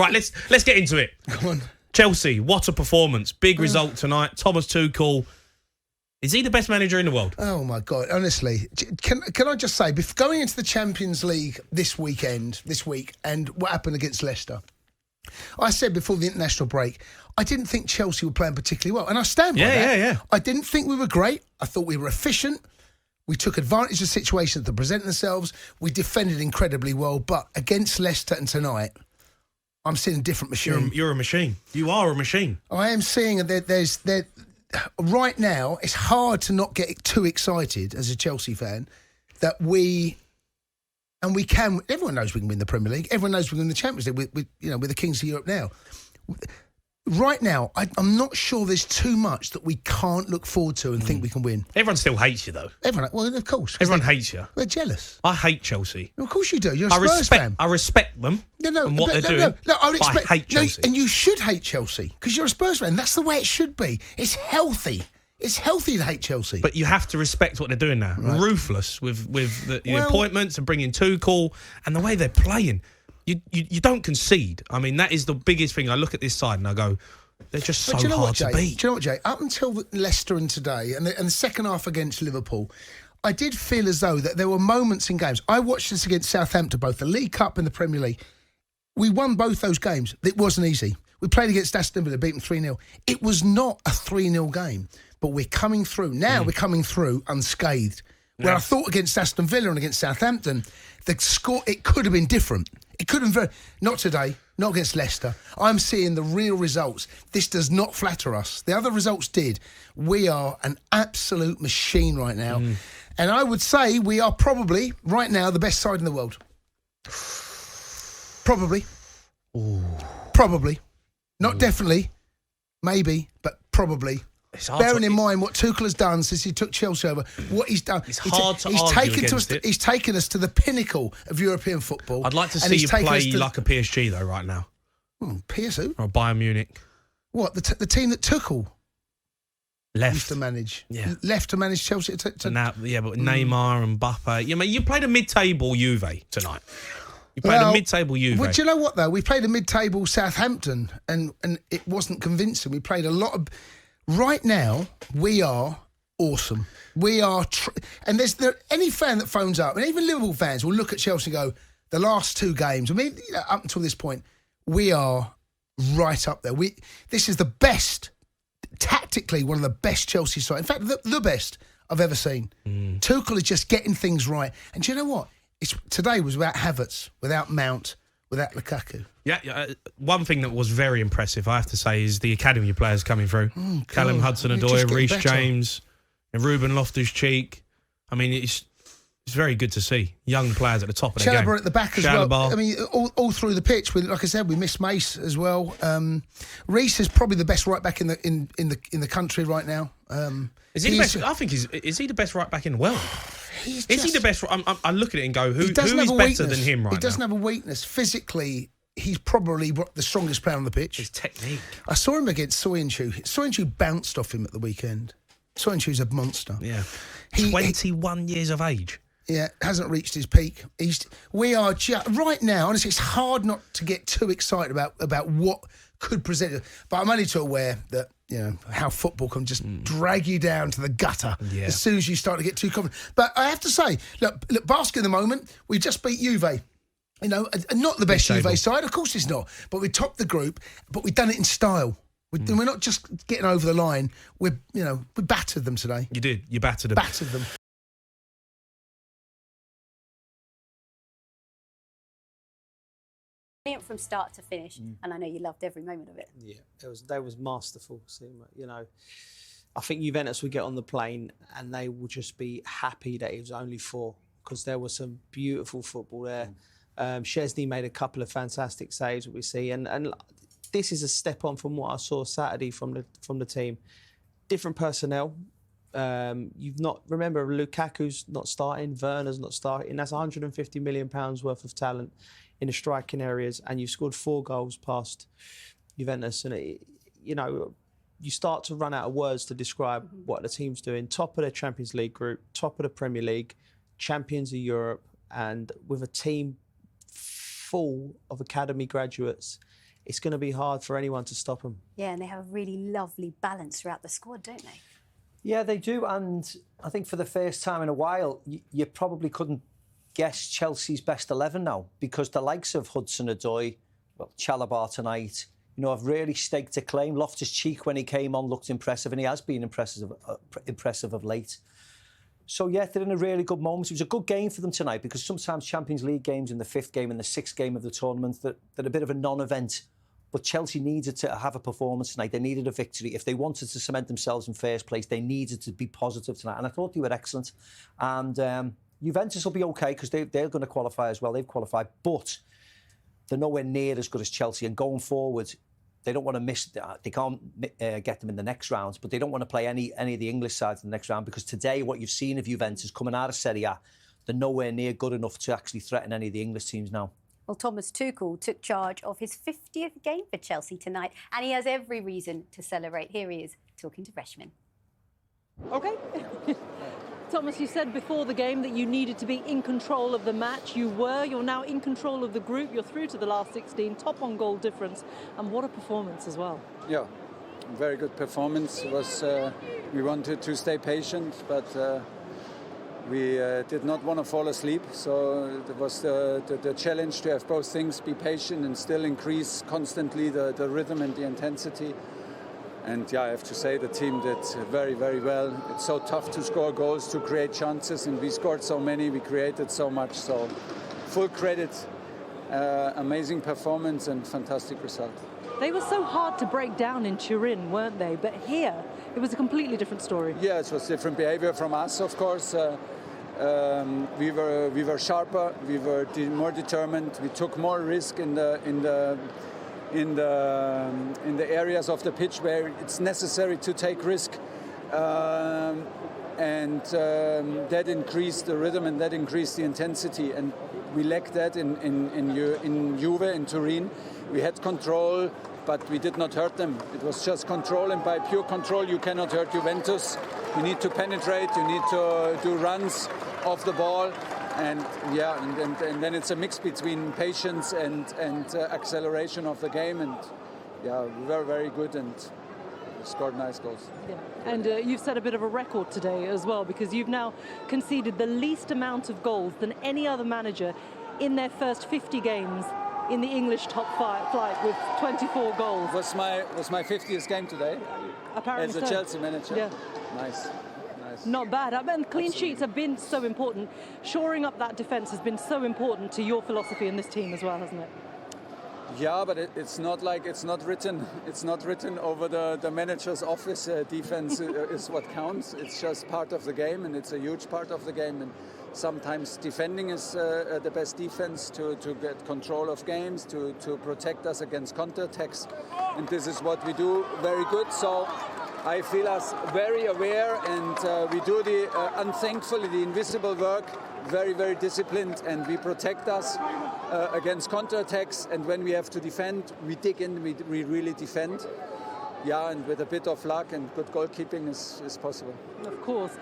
Right, let's get into it. Come on. Chelsea, what a performance. Big result tonight. Thomas Tuchel. Is he the best manager in the world? Oh, my God. Honestly, can I just say, going into the Champions League this week, and what happened against Leicester, I said before the international break, I didn't think Chelsea were playing particularly well. And I stand by that. Yeah. I didn't think we were great. I thought we were efficient. We took advantage of situations that present themselves. We defended incredibly well. But against Leicester and tonight, I'm seeing a different machine. You're a machine. You are a machine. I am seeing that right now, it's hard to not get too excited as a Chelsea fan that we can. Everyone knows we can win the Premier League. Everyone knows we can win the Champions League. We're the kings of Europe now. Right now, I'm not sure there's too much that we can't look forward to and think we can win. Everyone still hates you, though. Well, of course. Everyone hates you. They're jealous. I hate Chelsea. Of course you do. You're a Spurs fan. I respect them and what they're doing. No, I would expect. I hate Chelsea. And you should hate Chelsea because you're a Spurs fan. That's the way it should be. It's healthy. It's healthy to hate Chelsea. But you have to respect what they're doing now. Right. Ruthless with the appointments and bringing Tuchel and the way they're playing. You don't concede. I mean, that is the biggest thing. I look at this side and I go, they're just so hard to beat. Do you know what, Jay? Up until Leicester and today, and the second half against Liverpool, I did feel as though that there were moments in games. I watched this against Southampton, both the League Cup and the Premier League. We won both those games. It wasn't easy. We played against Aston Villa, beat them 3-0. It was not a 3-0 game, but we're coming through. Now we're coming through unscathed. Where I thought against Aston Villa and against Southampton, the score, it could have been different. It could have been not today, not against Leicester. I'm seeing the real results. This does not flatter us. The other results did. We are an absolute machine right now. And I would say we are probably, right now, the best side in the world. Probably. Ooh. Probably. Not definitely. Maybe, but probably. Bearing in mind what Tuchel has done since he took Chelsea over, what he's done. It's hard to argue against it. He's taken us to the pinnacle of European football. I'd like to see you play like a PSG, though, right now. PSG? Or Bayern Munich. What, the team that Tuchel used to manage? Yeah. Left to manage Chelsea? But Neymar and Mbappe. You played a mid-table Juve tonight. You played a mid-table Juve. Well, do you know what, though? We played a mid-table Southampton, and it wasn't convincing. We played a lot of... Right now, we are awesome. We are... and any fan that phones up, and even Liverpool fans will look at Chelsea and go, the last two games, up until this point, we are right up there. This is the best, tactically, one of the best Chelsea sides. In fact, the best I've ever seen. Tuchel is just getting things right. And do you know what? Today was without Havertz, without Mount, without Lukaku. Yeah, one thing that was very impressive, I have to say, is the academy players coming through. Callum Hudson-Odoi, Reece James, and Ruben Loftus-Cheek. I mean, it's very good to see young players at the top of the game. Chalobah at the back as well. I mean, all through the pitch. Like I said, we missed Mace as well. Reece is probably the best right back in the country right now. Is he the best? I think is he the best right back in the world? Is he the best? I look at it and go, who is better than him right now? He doesn't have a weakness. Physically, he's probably the strongest player on the pitch. His technique. I saw him against Soyuncu. Soyuncu bounced off him at the weekend. Soyuncu's a monster. Yeah. 21 years of age. Yeah, hasn't reached his peak. We are right now. Honestly, it's hard not to get too excited about what could present. But I'm only too aware that how football can just drag you down to the gutter as soon as you start to get too confident. But I have to say, look, bask in the moment. We just beat Juve. Not the best Juve side, of course it's not. But we topped the group. But we've done it in style. We're not just getting over the line. We battered them today. You did. You battered them. Battered them. From start to finish, and I know you loved every moment of it. Yeah, they was masterful. I think Juventus would get on the plane and they would just be happy that it was only 4 because there was some beautiful football there. Szczesny made a couple of fantastic saves, what we see, and this is a step on from what I saw Saturday from the team. Different personnel. Remember Lukaku's not starting, Werner's not starting. That's £150 million worth of talent in the striking areas, and you've scored 4 goals past Juventus, and you start to run out of words to describe what the team's doing. Top of the Champions League group, top of the Premier League, champions of Europe, and with a team full of academy graduates, it's going to be hard for anyone to stop them. Yeah, and they have a really lovely balance throughout the squad, don't they? Yeah, they do. And I think for the first time in a while, you probably couldn't guess Chelsea's best 11 now, because the likes of Hudson-Odoi, well, Chalobah tonight, you know, have really staked a claim. Loftus-Cheek, when he came on, looked impressive, and he has been impressive of late. So, yeah, they're in a really good moment. It was a good game for them tonight, because sometimes Champions League games in the 5th game and the 6th game of the tournament, they're a bit of a non-event. But Chelsea needed to have a performance tonight. They needed a victory. If they wanted to cement themselves in first place, they needed to be positive tonight. And I thought they were excellent. And Juventus will be OK, because they're going to qualify as well. They've qualified. But they're nowhere near as good as Chelsea. And going forward, they don't want to miss... They can't get them in the next round, but they don't want to play any of the English sides in the next round, because today, what you've seen of Juventus coming out of Serie A, they're nowhere near good enough to actually threaten any of the English teams now. Well, Thomas Tuchel took charge of his 50th game for Chelsea tonight, and he has every reason to celebrate. Here he is, talking to Rantman. OK. Thomas, you said before the game that you needed to be in control of the match. You were. You're now in control of the group. You're through to the last 16, top on goal difference. And what a performance as well. Yeah, very good performance. It was, we wanted to stay patient, but we did not want to fall asleep. So it was the challenge to have both things, be patient and still increase constantly the rhythm and the intensity. And yeah, I have to say the team did very, very well. It's so tough to score goals, to create chances, and we scored so many, we created so much. So full credit, amazing performance and fantastic result. They were so hard to break down in Turin, weren't they? But here, it was a completely different story. Yeah, it was different behavior from us, of course. We were sharper, we were more determined, we took more risk in the areas of the pitch where it's necessary to take risk, and that increased the rhythm and that increased the intensity, and we lacked that in Juve, in Turin. We had control, but we did not hurt them. It was just control, and by pure control you cannot hurt Juventus. You need to penetrate, you need to do runs off the ball. And yeah, and then it's a mix between patience and acceleration of the game. And yeah, we were very good and scored nice goals. Yeah. And you've set a bit of a record today as well, because you've now conceded the least amount of goals than any other manager in their first 50 games in the English top flight, with 24 goals. Was my 50th game today? Apparently as a Chelsea manager. Yeah. Nice. Not bad. I mean, clean sheets have been so important. Shoring up that defence has been so important to your philosophy in this team as well, hasn't it? Yeah, but it's not like it's not written over the manager's office. Defense is what counts. It's just part of the game, and it's a huge part of the game. And sometimes defending is the best defense to get control of games, to protect us against counter-attacks. And this is what we do very good. So I feel us very aware, and we do the unthankfully the invisible work, very, very disciplined, and we protect us against counter-attacks. And when we have to defend, we dig in, we really defend. Yeah, and with a bit of luck and good goalkeeping is possible. Of course.